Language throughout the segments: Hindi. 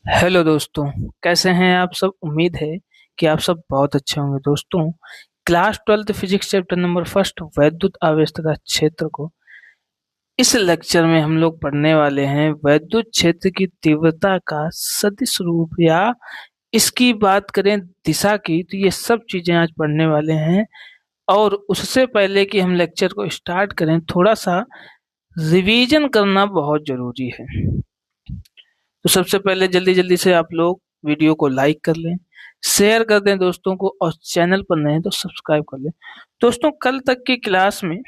हेलो दोस्तों। कैसे हैं आप सब। उम्मीद है कि आप सब बहुत अच्छे होंगे। दोस्तों, class 12th physics chapter number first वैद्युत आवेश तथा क्षेत्र को इस लेक्चर में हम लोग पढ़ने वाले हैं। वैद्युत क्षेत्र की तीव्रता का सदिश रूप या इसकी बात करें दिशा की, तो ये सब चीजें आज पढ़ने वाले हैं। और उससे पहले कि हम लेक्चर को स्टार्ट करें, थोड़ा सा रिवीजन करना बहुत जरूरी है। तो सबसे पहले जल्दी जल्दी से आप लोग वीडियो को लाइक कर लें, शेयर कर दें दोस्तों को, और चैनल पर नए हैं तो सब्सक्राइब कर लें। दोस्तों, कल तक की क्लास में,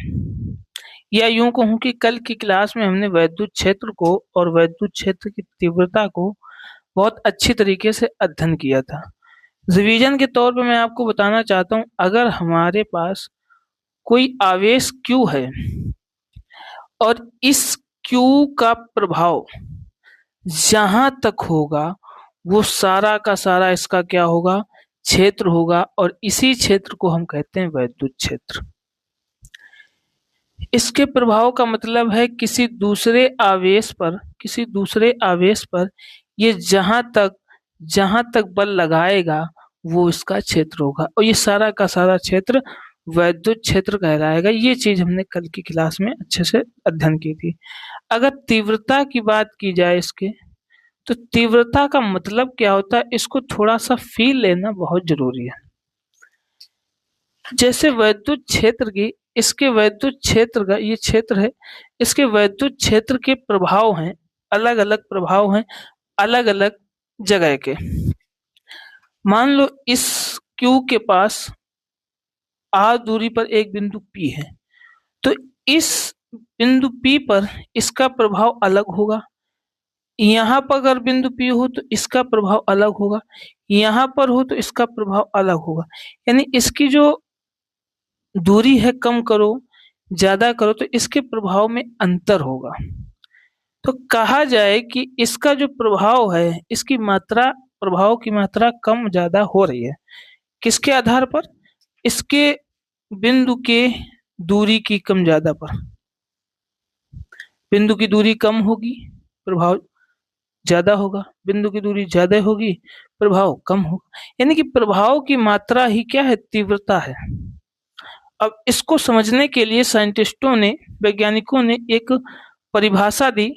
या यूं कहूं कि कल की क्लास में हमने वैद्युत क्षेत्र को और वैद्युत क्षेत्र की तीव्रता को बहुत अच्छी तरीके से अध्ययन किया था। रिवीजन के तौर पर मैं आपको बताना चाहता हूं, अगर हमारे पास कोई आवेश Q है और इस Q का प्रभाव जहां तक होगा, वो सारा का सारा इसका क्या होगा, क्षेत्र होगा। और इसी क्षेत्र को हम कहते हैं वैद्युत क्षेत्र। इसके प्रभाव का मतलब है किसी दूसरे आवेश पर ये जहां तक बल लगाएगा, वो इसका क्षेत्र होगा। और ये सारा का सारा क्षेत्र वैद्युत क्षेत्र कहलाएगा। ये चीज हमने कल की क्लास में अच्छे से अध्ययन की थी। अगर तीव्रता की बात की जाए इसके, तो तीव्रता का मतलब क्या होता है, इसको थोड़ा सा फील लेना बहुत जरूरी है। जैसे वैद्युत क्षेत्र की, इसके वैद्युत क्षेत्र का ये क्षेत्र है, इसके वैद्युत क्षेत्र के प्रभाव हैं, अलग अलग प्रभाव हैं, अलग अलग जगह के। मान लो इस Q के पास R दूरी पर एक बिंदु P है, तो इस बिंदु P पर इसका प्रभाव अलग होगा। यहाँ पर अगर बिंदु P हो तो इसका प्रभाव अलग होगा, यहाँ पर हो तो इसका प्रभाव अलग होगा। यानी इसकी जो दूरी है, कम करो ज्यादा करो, तो इसके प्रभाव में अंतर होगा। तो कहा जाए कि इसका जो प्रभाव है, इसकी मात्रा, प्रभाव की मात्रा कम ज्यादा हो रही है। किसके आधार पर? इसके बिंदु के दूरी की कम ज्यादा पर। बिंदु की दूरी कम होगी, प्रभाव ज्यादा होगा। बिंदु की दूरी ज्यादा होगी, प्रभाव कम होगा। यानी कि प्रभाव की मात्रा ही क्या है, तीव्रता है। अब इसको समझने के लिए साइंटिस्टों ने, वैज्ञानिकों ने एक परिभाषा दी।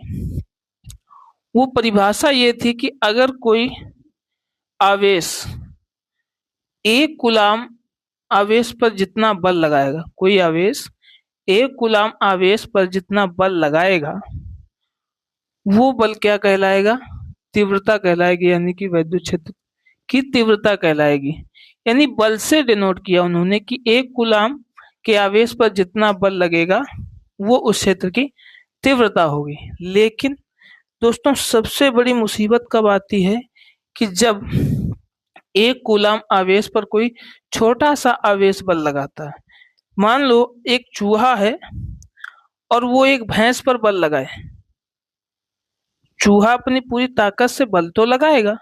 वो परिभाषा ये थी कि अगर कोई आवेश एक कूलाम आवेश पर जितना बल लगाएगा, कोई आवेश एक कूलाम आवेश पर जितना बल लगाएगा, वो बल क्या कहलाएगा, तीव्रता कहलाएगी। यानी कि वैद्युत क्षेत्र की तीव्रता कहलाएगी। यानी बल से डिनोट किया उन्होंने कि एक कूलाम के आवेश पर जितना बल लगेगा, वो उस क्षेत्र की तीव्रता होगी। लेकिन दोस्तों, सबसे बड़ी मुसीबत कब आती है कि जब एक कूलाम आवेश पर कोई छोटा सा आवेश बल लगाता है। मान लो एक चूहा है और वो एक भैंस पर बल लगाए। चूहा अपनी पूरी ताकत से बल तो लगाएगा,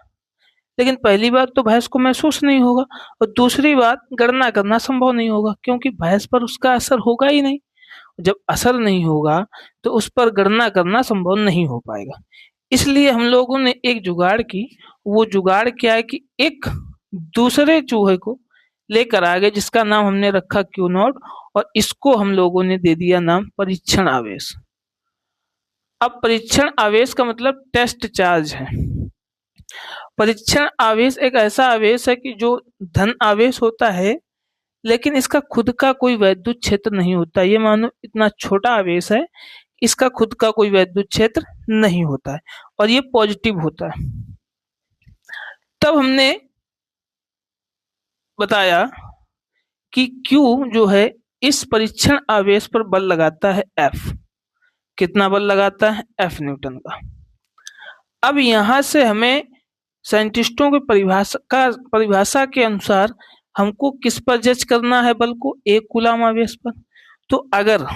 लेकिन पहली बात तो भैंस को महसूस नहीं होगा, और दूसरी बात, गणना करना संभव नहीं होगा, क्योंकि भैंस पर उसका असर होगा ही नहीं। जब असर नहीं होगा तो उस पर गणना करना संभव नहीं हो पाएगा। इसलिए हम लोगों ने एक जुगाड़ की। वो जुगाड़ क्या है कि एक दूसरे चूहे को लेकर आ गए, जिसका नाम हमने रखा Q0, और इसको हम लोगों ने दे दिया नाम परीक्षण आवेश। अब परीक्षण आवेश का मतलब टेस्ट चार्ज है। परीक्षण आवेश एक ऐसा आवेश है कि जो धन आवेश होता है, लेकिन इसका खुद का कोई वैद्युत क्षेत्र नहीं होता। ये मानो इतना छोटा आवेश है, इसका खुद का कोई वैद्युत क्षेत्र नहीं होता है, और ये पॉजिटिव होता है। तब हमने बताया कि Q जो है, इस परीक्षण आवेश पर बल लगाता है F। कितना बल लगाता है? F न्यूटन का। अब यहां से हमें साइंटिस्टों की परिभाषा के अनुसार हमको किस पर जज करना है बल को? एक कूलाम आवेश पर। तो अगर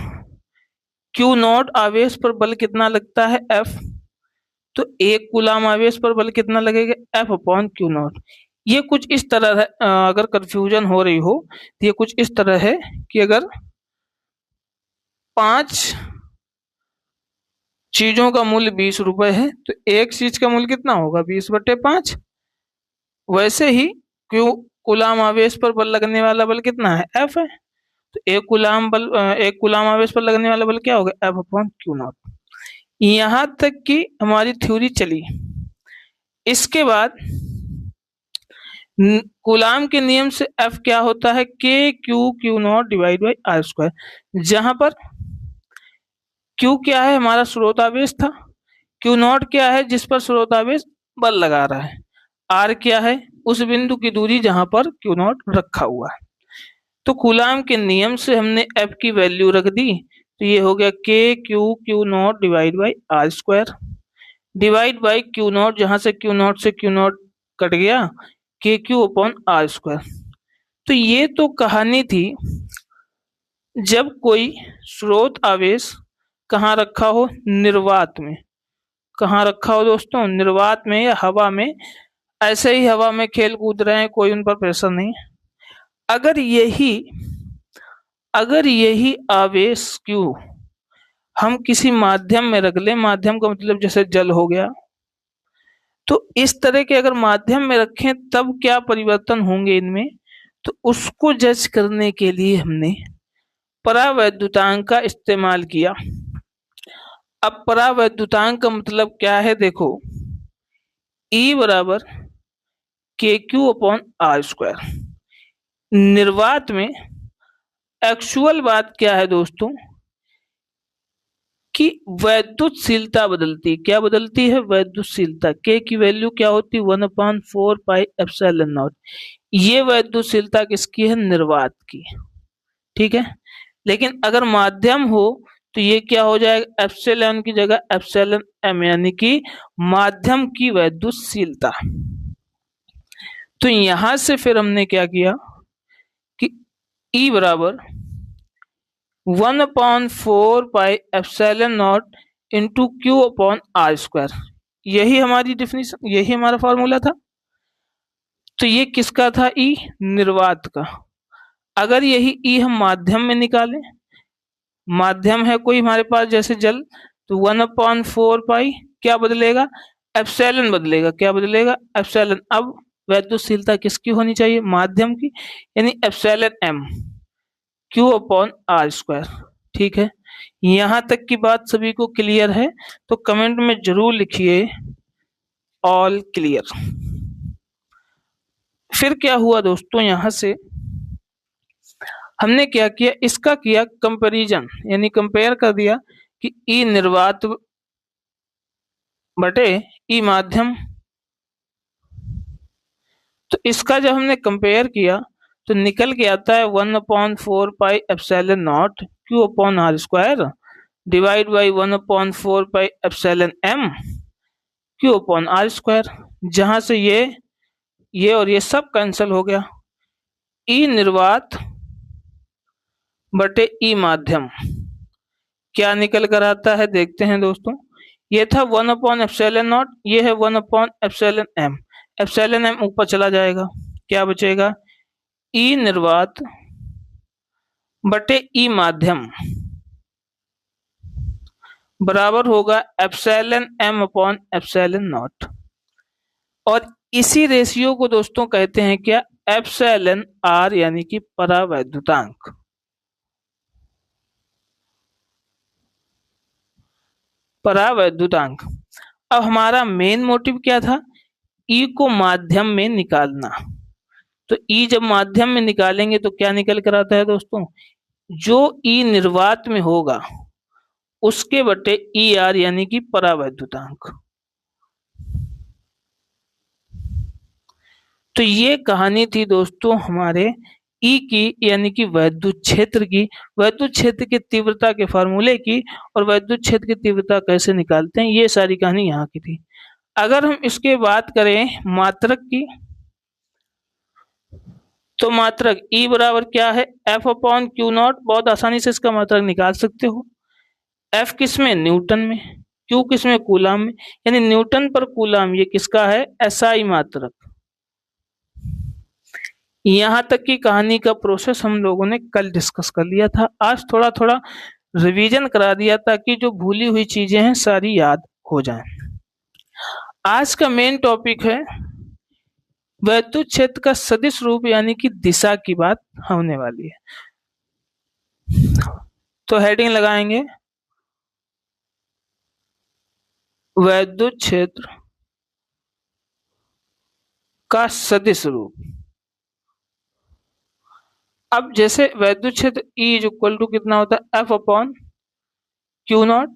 Q0 आवेश पर बल कितना लगता है? F। तो एक कूलाम आवेश पर बल कितना लगेगा? F upon Q0। ये कुछ इस तरह है, अगर कंफ्यूजन हो रही हो तो ये कुछ इस तरह है कि अगर 5 चीजों का मूल्य 20 रुपए है, तो एक चीज का मूल्य कितना होगा? 20/5। वैसे ही क्यू कुलाम आवेश पर बल लगने वाला बल कितना है? F है। तो एक कुलाम आवेश पर लगने वाला बल क्या होगा? F/Q0। यहां तक कि हमारी थ्योरी चली। इसके बाद कूलाम के नियम से F क्या होता है? Q divide by r square. जहां पर Q क्या है? हमारा स्रोत आवेश था। Q0 क्या है? जिस पर स्रोत आवेश बल लगा रहा है। R क्या है? उस बिंदु की दूरी जहां पर Q0 रखा हुआ है। तो कूलाम के नियम से हमने F की वैल्यू रख दी, तो ये हो गया Q0 divide by r square divide by Q0, जहां से Q0 कट गया, KQ/R²। तो ये तो कहानी थी जब कोई स्रोत आवेश कहाँ रखा हो? निर्वात में। कहाँ रखा हो दोस्तों? निर्वात में या हवा में। ऐसे ही हवा में खेल कूद रहे हैं, कोई उन पर प्रेशर नहीं है। अगर यही अगर यही आवेश Q हम किसी माध्यम में रख लें, माध्यम का मतलब जैसे जल हो गया, तो इस तरह के अगर माध्यम में रखें तब क्या परिवर्तन होंगे इनमें, तो उसको जज करने के लिए हमने परावैद्युतांक का इस्तेमाल किया। अब परावैद्युतांक का मतलब क्या है? देखो, E बराबर KQ/R²। निर्वात में एक्चुअल बात क्या है दोस्तों कि वैद्युतशीलता बदलती। क्या बदलती है? वैद्युतशीलता। K की वैल्यू क्या होती? 1/4πε0। ये वैद्युतशीलता किसकी है? निर्वात की। ठीक है। लेकिन अगर माध्यम हो तो ये क्या हो जाएगा? एप्सिलॉन की जगह एप्सिलॉन एम, यानी कि माध्यम की वैद्युतशीलता। तो यहां से फिर हमने क्या किया कि E बराबर 1/4πε0 इंटू Q/R²। यही हमारी डिफिनीशन, यही हमारा फॉर्मूला था। तो ये किसका था? E निर्वात का। अगर यही E हम माध्यम में निकालें, माध्यम है कोई हमारे पास जैसे जल, तो 1/4 क्या बदलेगा? एप्सिलॉन बदलेगा। क्या बदलेगा? एप्सिलॉन। अब वैद्युतशीलता किसकी होनी चाहिए? माध्यम की, यानी एप्सिलॉन एम Q/R²। ठीक है। यहां तक की बात सभी को क्लियर है? तो कमेंट में जरूर लिखिए ऑल क्लियर। फिर क्या हुआ दोस्तों? यहां से हमने क्या किया? इसका किया कंपैरिजन, यानी कंपेयर कर दिया कि ई निर्वात बटे ई माध्यम। तो इसका जब हमने कंपेयर किया तो निकल के आता है 1/4πε0 Q/R² डिवाइड बाई 1/4πε0 Q/R²। जहां से ये और ये सब कैंसिल हो गया। ई निर्वात बटे ई माध्यम क्या निकल कर आता है? देखते हैं दोस्तों। ये था 1/ε0, ये है 1/ε m। एप्सिलॉन एम ऊपर चला जाएगा, क्या बचेगा? ई निर्वात बटे ई माध्यम बराबर होगा एप्सिलॉन m/ε0। और इसी रेशियो को दोस्तों कहते हैं क्या? एप्सिलॉन आर, यानी कि परावैद्युतांक। परावैद्युतांक। अब हमारा मेन मोटिव क्या था? ई को माध्यम में निकालना। तो ई जब माध्यम में निकालेंगे तो क्या निकल कर आता है दोस्तों? जो ई निर्वात में होगा उसके बटे ई आर, यानी कि परावैद्युतांक। तो ये कहानी थी दोस्तों हमारे ई की, यानी कि वैद्युत क्षेत्र की, वैद्युत क्षेत्र की तीव्रता के फार्मूले की, और वैद्युत क्षेत्र की तीव्रता कैसे निकालते हैं, ये सारी कहानी यहाँ की थी। अगर हम इसके बात करें मात्रक की, तो मात्रक E बराबर क्या है? F/Q0। बहुत आसानी से इसका मात्रक निकाल सकते हो। F किस में? न्यूटन में। Q किस में? कूलाम में। यानी न्यूटन पर कूलाम ये किसका है? SI मात्रक। यहां तक की कहानी का प्रोसेस हम लोगों ने कल डिस्कस कर लिया था। आज थोड़ा थोड़ा रिवीजन करा दिया ताकि जो भूली हुई चीजें हैं सारी याद हो जाएं। आज का मेन टॉपिक है वैद्युत क्षेत्र का सदिश रूप यानी कि दिशा की बात होने वाली है। तो हेडिंग लगाएंगे वैद्युत क्षेत्र का सदिश रूप। अब जैसे वैद्युत क्षेत्र E इज इक्वल टू कितना होता है F अपॉन क्यू नॉट,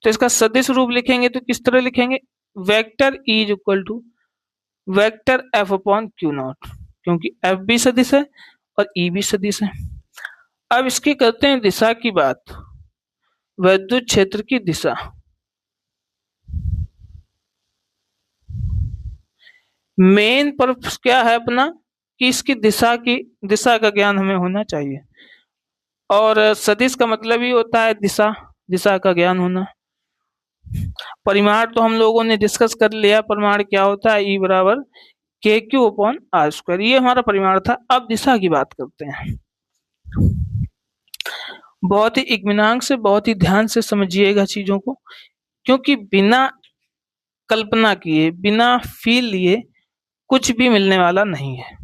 तो इसका सदिश रूप लिखेंगे तो किस तरह लिखेंगे, vector E is equal to vector F upon q naught, क्योंकि F भी सदिश है और E भी सदिश है। अब इसकी करते हैं दिशा की बात, वैद्युत क्षेत्र की दिशा। मेन पर्पस क्या है अपना कि इसकी दिशा का ज्ञान हमें होना चाहिए, और सदिश का मतलब ही होता है दिशा का ज्ञान होना। परिमाण तो हम लोगों ने डिस्कस कर लिया, परिमाण क्या होता है, E बराबर के क्यू अपॉन आर स्क्वायर, ये हमारा परिमाण था। अब दिशा की बात करते हैं। बहुत ही इत्मीनान से, बहुत ही ध्यान से समझिएगा चीजों को, क्योंकि बिना कल्पना किए, बिना फील लिए कुछ भी मिलने वाला नहीं है।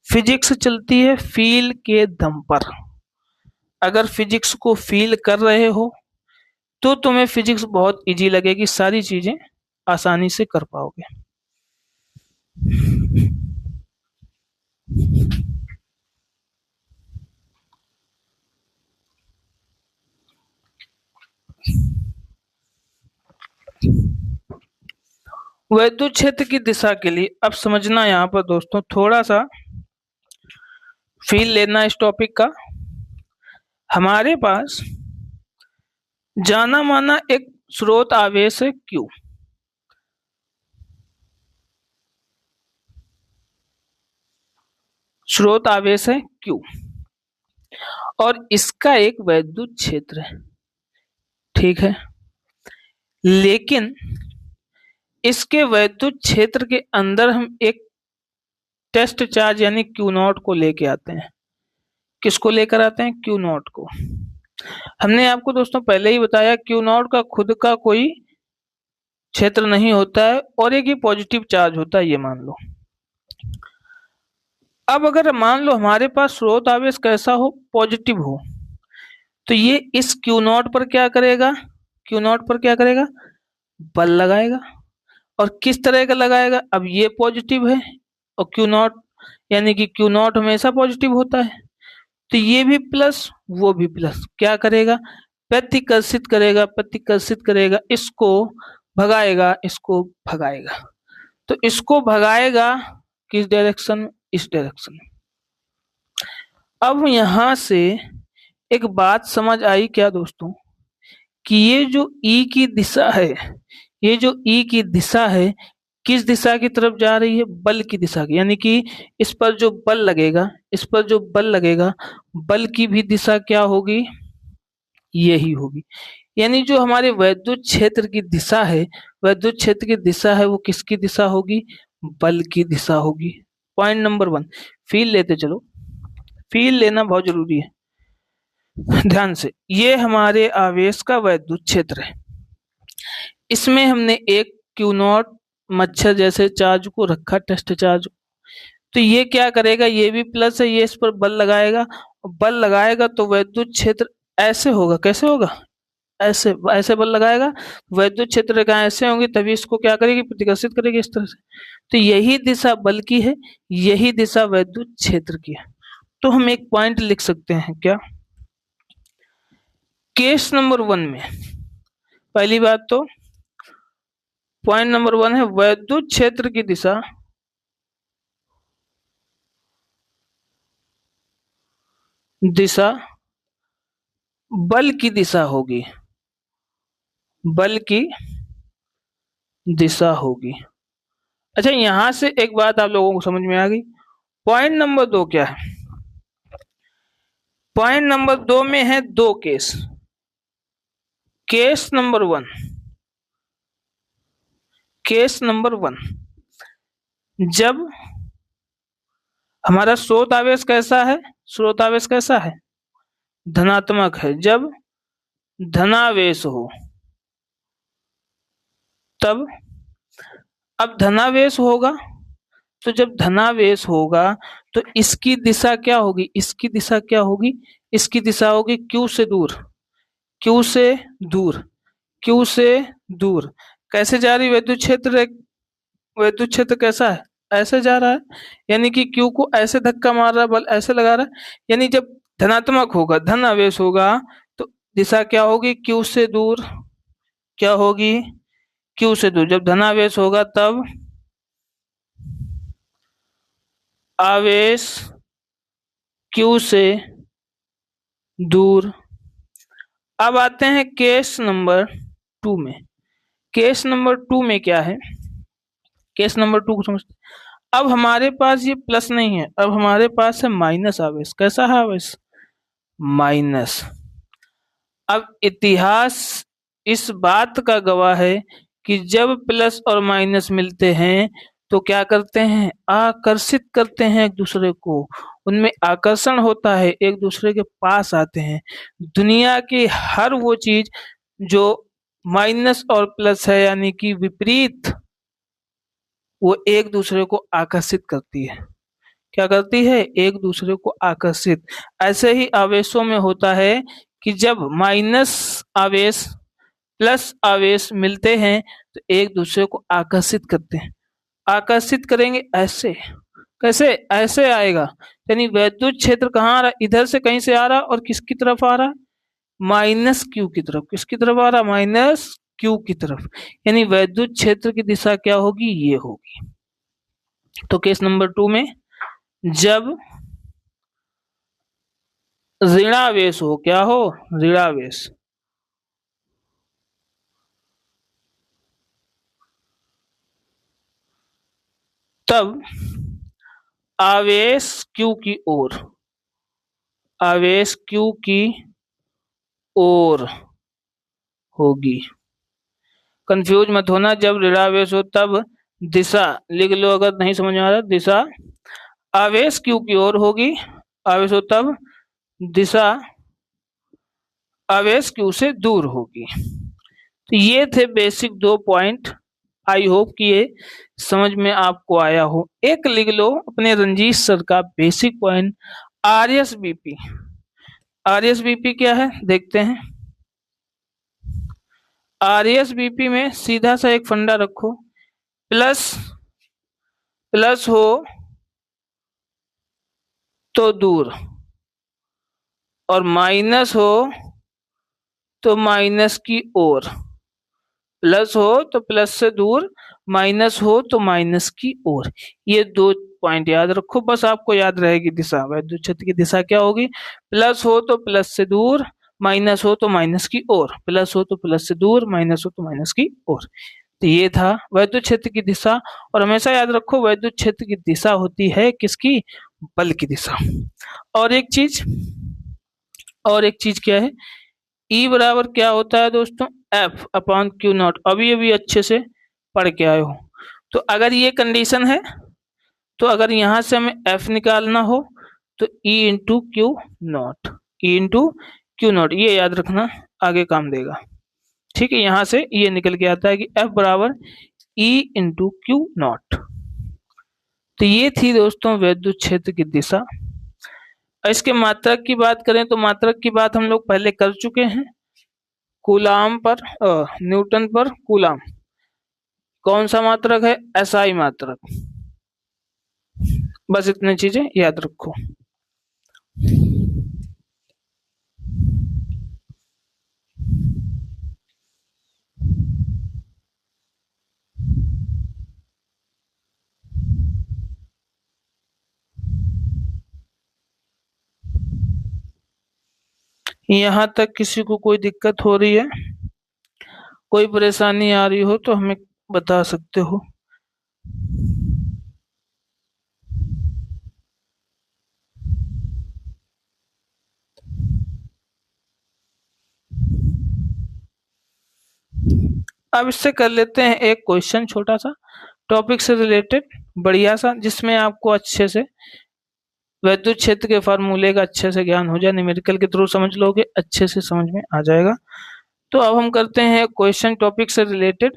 फिजिक्स चलती है फील के दम पर। अगर फिजिक्स को फील कर रहे हो तो तुम्हें फिजिक्स बहुत इजी लगेगी, सारी चीजें आसानी से कर पाओगे। वैद्युत क्षेत्र की दिशा के लिए अब समझना यहाँ पर दोस्तों, थोड़ा सा फील लेना इस टॉपिक का। हमारे पास जाना माना एक स्रोत आवेश है Q, स्रोत आवेश है Q, और इसका एक वैद्युत क्षेत्र है, ठीक है। लेकिन इसके वैद्युत क्षेत्र के अंदर हम एक टेस्ट चार्ज यानी Q नॉट को लेके आते हैं। किसको लेकर आते हैं, Q नॉट को। हमने आपको दोस्तों पहले ही बताया Q नॉट का खुद का कोई क्षेत्र नहीं होता है और एक ही पॉजिटिव चार्ज होता है, ये मान लो। अब अगर मान लो हमारे पास स्रोत आवेश कैसा हो, पॉजिटिव हो, तो ये इस Q नॉट पर क्या करेगा, Q नॉट पर क्या करेगा, बल लगाएगा। और किस तरह का लगाएगा, अब ये पॉजिटिव है और Q नॉट यानी कि Q नॉट हमेशा पॉजिटिव होता है, तो ये भी प्लस वो भी प्लस, क्या करेगा, प्रतिकर्षित करेगा, इसको भगाएगा, इसको भगाएगा। तो इसको भगाएगा किस डायरेक्शन, इस डायरेक्शन। अब यहां से एक बात समझ आई क्या दोस्तों, कि ये जो E की दिशा है, ये जो E की दिशा है किस दिशा की तरफ जा रही है, बल की दिशा की। यानी कि इस पर जो बल लगेगा, इस पर जो बल लगेगा, बल की भी दिशा क्या होगी, यही होगी। यानी जो हमारे वैद्युत क्षेत्र की दिशा है, वैद्युत क्षेत्र की दिशा है वो किसकी दिशा होगी, बल की दिशा होगी। पॉइंट नंबर 1, फील लेते चलो, फील लेना बहुत जरूरी है ध्यान से। ये हमारे आवेश का वैद्युत क्षेत्र है, इसमें हमने एक Q नॉट मच्छर जैसे चार्ज को रखा, टेस्ट चार्ज। तो ये क्या करेगा, ये भी प्लस है, ये इस पर बल लगाएगा, बल लगाएगा तो वैद्युत क्षेत्र ऐसे होगा, कैसे होगा, ऐसे, ऐसे बल लगाएगा, वैद्युत क्षेत्र रेखाएं ऐसे होंगी, तभी इसको क्या करेगी, प्रतिकर्षित करेगी इस तरह से। तो यही दिशा बल की है, यही दिशा वैद्युत क्षेत्र की है। तो हम एक पॉइंट लिख सकते हैं क्या, केस नंबर 1 में पहली बात तो पॉइंट नंबर 1 है वैद्युत क्षेत्र की दिशा बल की दिशा होगी, बल की दिशा होगी। अच्छा, यहां से एक बात आप लोगों को समझ में आ गई। पॉइंट नंबर 2 क्या है, पॉइंट नंबर 2 में है 2 केस। केस नंबर 1, जब हमारा स्रोत आवेश कैसा है, स्रोत आवेश कैसा है, धनात्मक है, जब धनावेश हो तब। अब धनावेश होगा, तो जब धनावेश होगा तो इसकी दिशा क्या होगी, इसकी दिशा क्या होगी, इसकी दिशा होगी क्यू से दूर, क्यू से दूर, क्यू से दूर। कैसे जा रही विद्युत क्षेत्र, विद्युत क्षेत्र कैसा है, ऐसे जा रहा है, यानी कि क्यू को ऐसे धक्का मार रहा है, बल ऐसे लगा रहा है। यानी जब धनात्मक होगा, धन आवेश होगा, तो दिशा क्या होगी, क्यू से दूर, क्या होगी, क्यू से दूर। जब धनावेश होगा तब आवेश क्यू से दूर। अब आते हैं केस नंबर 2 में। केस नंबर 2 में क्या है, केस नंबर 2 को समझते। अब हमारे पास ये प्लस नहीं है, अब हमारे पास है माइनस आवेश। कैसा है आवेश, माइनस। अब इतिहास इस बात का गवाह है कि जब प्लस और माइनस मिलते हैं तो क्या करते हैं, आकर्षित करते हैं एक दूसरे को, उनमें आकर्षण होता है, एक दूसरे के पास आते हैं। दुनिया की हर वो चीज जो माइनस और प्लस है, यानी कि विपरीत, वो एक दूसरे को आकर्षित करती है। क्या करती है, एक दूसरे को आकर्षित। ऐसे ही आवेशों में होता है कि जब माइनस आवेश प्लस आवेश मिलते हैं तो एक दूसरे को आकर्षित करते हैं। आकर्षित करेंगे ऐसे, कैसे, ऐसे आएगा। यानी वैद्युत क्षेत्र कहाँ आ रहा है, इधर से कहीं से आ रहा है, और किसकी तरफ आ रहा है, माइनस क्यू की तरफ। किसकी तरफ आ रहा है, माइनस क्यू की तरफ। यानी वैद्युत क्षेत्र की दिशा क्या होगी, ये होगी। तो केस नंबर 2 में जब ऋणावेश हो, क्या हो, ऋणावेश, तब आवेश क्यू की ओर, आवेश क्यू की ओर होगी। कंफ्यूज मत होना, जब ऋणावेश हो तब दिशा लिख लो, अगर नहीं समझ में आ रहा, दिशा आवेश क्यू की ओर होगी, आवेश हो तब दिशा आवेश क्यू से दूर होगी। तो ये थे बेसिक 2 पॉइंट। आई होप कि ये समझ में आपको आया हो। एक लिख लो अपने रंजीत सर का बेसिक पॉइंट, आरएसबीपी। आरएसबीपी क्या है देखते हैं। आरएसबीपी में सीधा सा एक फंडा रखो, प्लस प्लस हो तो दूर, और माइनस हो तो माइनस की ओर। प्लस हो तो प्लस से दूर, माइनस हो तो माइनस की ओर। ये 2 पॉइंट याद रखो, बस आपको याद रहेगी दिशा। वैद्युत क्षेत्र की दिशा क्या होगी, प्लस हो तो प्लस से दूर, माइनस हो तो माइनस की ओर, प्लस हो तो प्लस से दूर, माइनस हो तो माइनस की ओर। तो ये था वैद्युत क्षेत्र की दिशा। और हमेशा याद रखो वैद्युत क्षेत्र की दिशा होती है किसकी, बल की दिशा। और एक चीज, और एक चीज क्या है, ई बराबर क्या होता है दोस्तों, एफ अपॉन क्यू नॉट। अभी अभी अच्छे से पढ़ के आए हो। तो अगर ये कंडीशन है, तो अगर यहां से हमें एफ निकालना हो तो E into Q not, E into Q not, ये याद रखना, आगे काम देगा। ठीक है, यहां से ये निकल के आता है कि एफ बराबर ई इंटू क्यू नॉट। तो ये थी दोस्तों वैद्युत क्षेत्र की दिशा। इसके मात्रक की बात करें तो मात्रक की बात हम लोग पहले कर चुके हैं, कूलाम पर, न्यूटन पर कूलाम। कौन सा मात्रक है, एसआई मात्रक। बस इतनी चीजें याद रखो। यहाँ तक किसी को कोई दिक्कत हो रही है, कोई परेशानी आ रही हो तो हमें बता सकते हो। अब इससे कर लेते हैं एक क्वेश्चन, छोटा सा टॉपिक से रिलेटेड, बढ़िया सा, जिसमें आपको अच्छे से वैद्युत क्षेत्र के फार्मूले का अच्छे से ज्ञान हो जाए, न्यूमेरिकल के थ्रू समझ लोगे, अच्छे से समझ में आ जाएगा। तो अब हम करते हैं क्वेश्चन टॉपिक से रिलेटेड,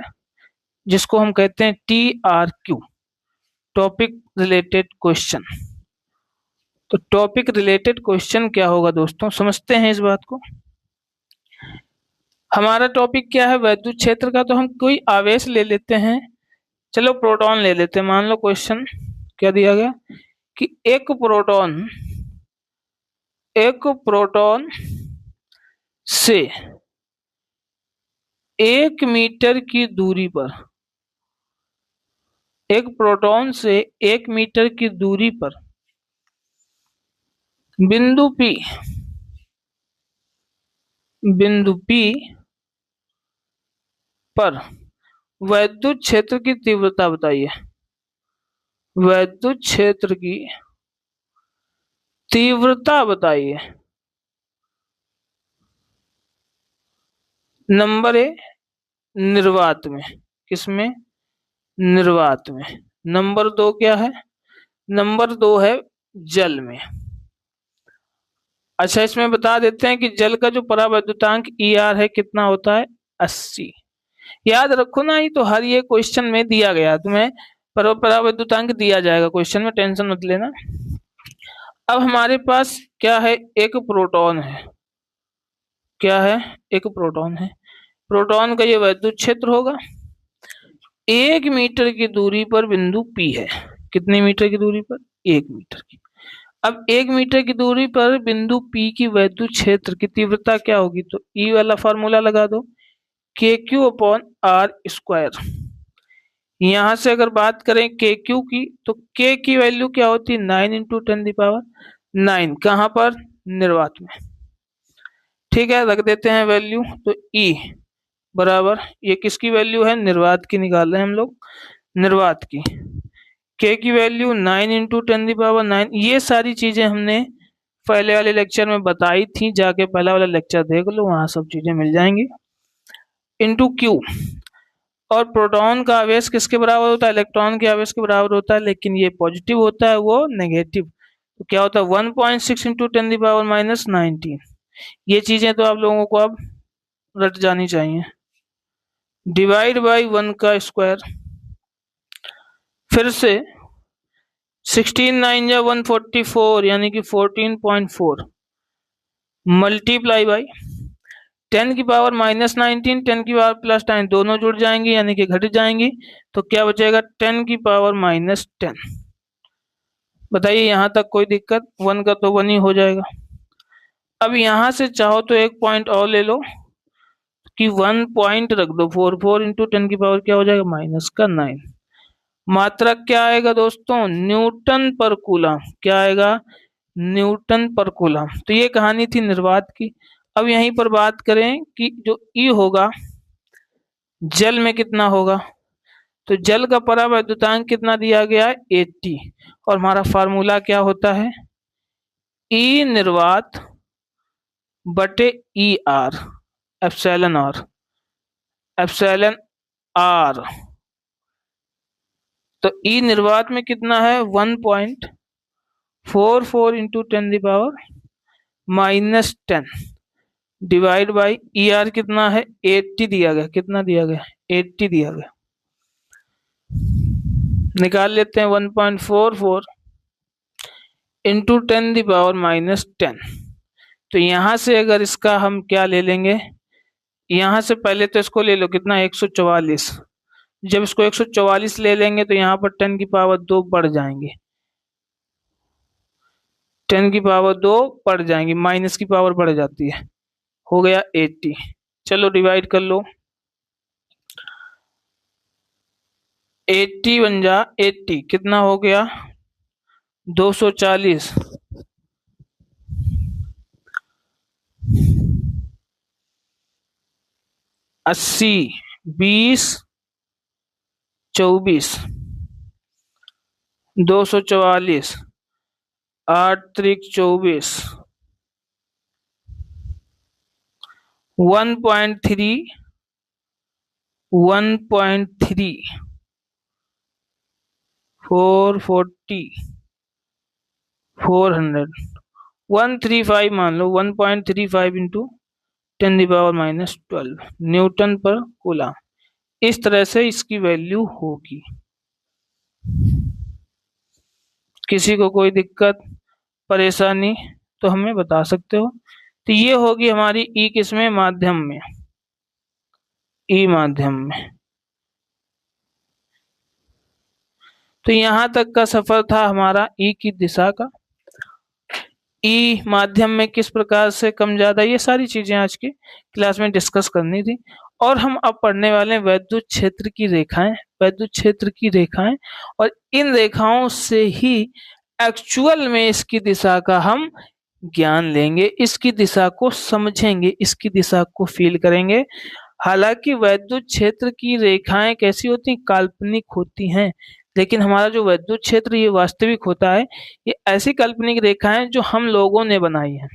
जिसको हम कहते हैं TRQ, टॉपिक रिलेटेड क्वेश्चन। तो टॉपिक रिलेटेड क्वेश्चन क्या होगा दोस्तों, समझते हैं इस बात को। हमारा टॉपिक क्या है, वैद्युत क्षेत्र का। तो हम कोई आवेश ले लेते हैं, चलो प्रोटॉन ले लेते हैं। मान लो क्वेश्चन क्या दिया गया कि एक प्रोटॉन से 1 मीटर की दूरी पर, एक प्रोटॉन से 1 मीटर की दूरी पर बिंदु P पर वैद्युत क्षेत्र की तीव्रता बताइए। वैद्युत क्षेत्र की तीव्रता बताइए। नंबर ए निर्वात में, किसमें, निर्वात में। नंबर 2 क्या है, नंबर 2 है जल में। अच्छा, इसमें बता देते हैं कि जल का जो परावैद्युतांक ER है कितना होता है, 80। याद रखो ना, ये तो हर ये क्वेश्चन में दिया गया, तुम्हें परावैद्युतांक दिया जाएगा क्वेश्चन में, टेंशन मत लेना। अब हमारे पास क्या है, एक प्रोटॉन है। क्या है, एक प्रोटॉन है। प्रोटॉन का ये वैद्युत क्षेत्र होगा। 1 मीटर की दूरी पर बिंदु P है। कितने मीटर की दूरी पर, 1 मीटर की। अब 1 मीटर की दूरी पर बिंदु P की वैद्युत क्षेत्र की तीव्रता क्या होगी, तो E वाला फार्मूला लगा दो, KQ/R²। यहां से अगर बात करें KQ की, तो K की वैल्यू क्या होती है, 9 × 10⁹ कहां पर, निर्वात में। ठीक है, रख देते हैं वैल्यू। तो E बराबर, ये किसकी वैल्यू है, निर्वात की निकाल रहे हैं हम लोग, निर्वात की। K की वैल्यू 9 × 10⁹। ये सारी चीजें हमने पहले वाले लेक्चर में बताई थी, जाके पहला वाला लेक्चर देख लो, वहां सब चीजें मिल जाएंगी। Into Q। और प्रोटॉन का आवेश किसके बराबर होता है, इलेक्ट्रॉन के आवेश के बराबर होता है, लेकिन ये पॉजिटिव होता है, वो नेगेटिव। तो क्या होता है, 1.6 × 10⁻19। ये चीजें तो आप लोगों को अब रट जानी चाहिए। डिवाइड बाई 1 का स्क्वायर, फिर से 16 9 या 144 यानी कि 14.4 मल्टीप्लाई बाई 10 की पावर -19, 10 की पावर +9, दोनों जुड़ जाएंगी यानी कि घट जाएंगी। तो क्या बचेगा, 10 की पावर -10। बताइए यहां तक कोई दिक्कत, 1 का तो 1 ही हो जाएगा। अब यहां से चाहो तो एक पॉइंट और ले लो कि 1 पॉइंट रख दो, 44 × 10 की पावर क्या हो जाएगा, -9। मात्रक क्या आएगा दोस्तों, न्यूटन पर कूलम। क्या आएगा, न्यूटन पर कूलम। तो ये कहानी थी निर्वात की। अब यहीं पर बात करें कि जो E होगा जल में कितना होगा, तो जल का परावैद्युतांक कितना दिया गया है, 80। और हमारा फार्मूला क्या होता है, E निर्वात बटे ER, एप्सिलॉन R। तो E निर्वात में कितना है, 1.44 × 10⁻−10 डिवाइड बाई ER कितना है, 80 दिया गया। कितना दिया गया, 80 दिया गया। निकाल लेते हैं 1.44 × 10⁻−10। तो यहां से अगर इसका हम क्या ले लेंगे, यहां से पहले तो इसको ले लो, कितना, 144। जब इसको 144 ले लेंगे तो यहाँ पर 10 की पावर 2 बढ़ जाएंगे, 10 की पावर 2 बढ़ जाएंगी, माइनस की पावर बढ़ जाती है, हो गया 80। चलो डिवाइड कर लो, 80 बन जा 80, कितना हो गया, 240। 80 20 24 244 8 3 24 1.3 440 400 135 मान लो 1.35 इंटू 10⁻⁻12 न्यूटन पर कूलम। इस तरह से इसकी वैल्यू होगी। किसी को कोई दिक्कत परेशानी तो हमें बता सकते हो। तो ये होगी हमारी ई किसमें, माध्यम में, ई माध्यम में। तो यहां तक का सफर था हमारा ई की दिशा का। ई माध्यम में किस प्रकार से कम ज्यादा, ये सारी चीजें आज की क्लास में डिस्कस करनी थी। और हम अब पढ़ने वाले हैं वैद्युत क्षेत्र की रेखाएं, वैद्युत क्षेत्र की रेखाएं। और इन रेखाओं से ही एक्चुअल में इसकी दिशा का हम ज्ञान लेंगे, इसकी दिशा को समझेंगे, इसकी दिशा को फील करेंगे। हालांकि वैद्युत क्षेत्र की रेखाएं कैसी होती हैं, काल्पनिक होती हैं, लेकिन हमारा जो वैद्युत क्षेत्र ये वास्तविक होता है। ये ऐसी काल्पनिक रेखाएं जो हम लोगों ने बनाई हैं।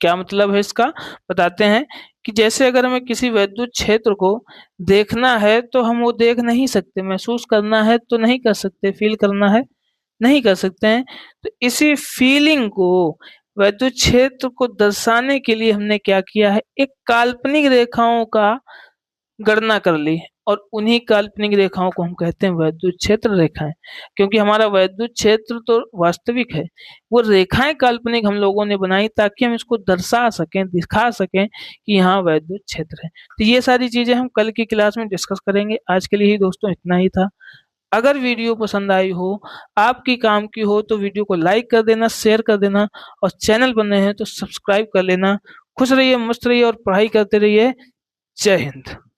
क्या मतलब है इसका, बताते हैं कि जैसे अगर हमें किसी वैद्युत क्षेत्र को देखना है तो हम वो देख नहीं सकते, महसूस करना है तो नहीं कर सकते, फील करना है नहीं कर सकते हैं। तो इसी फीलिंग को, वैद्युत क्षेत्र को दर्शाने के लिए हमने क्या किया है, एक काल्पनिक रेखाओं का गणना कर ली। और उन्हीं काल्पनिक रेखाओं को हम कहते हैं वैद्युत क्षेत्र रेखाएं। क्योंकि हमारा वैद्युत क्षेत्र तो वास्तविक है, वो रेखाएं काल्पनिक हम लोगों ने बनाई ताकि हम इसको दर्शा सकें, दिखा सकें कि यहाँ वैद्युत क्षेत्र है। तो ये सारी चीजें हम कल की क्लास में डिस्कस करेंगे। आज के लिए ही दोस्तों इतना ही था। अगर वीडियो पसंद आई हो, आपकी काम की हो, तो वीडियो को लाइक कर देना, शेयर कर देना, और चैनल पर नए हैं तो सब्सक्राइब कर लेना। खुश रहिए, मस्त रहिए और पढ़ाई करते रहिए। जय हिंद।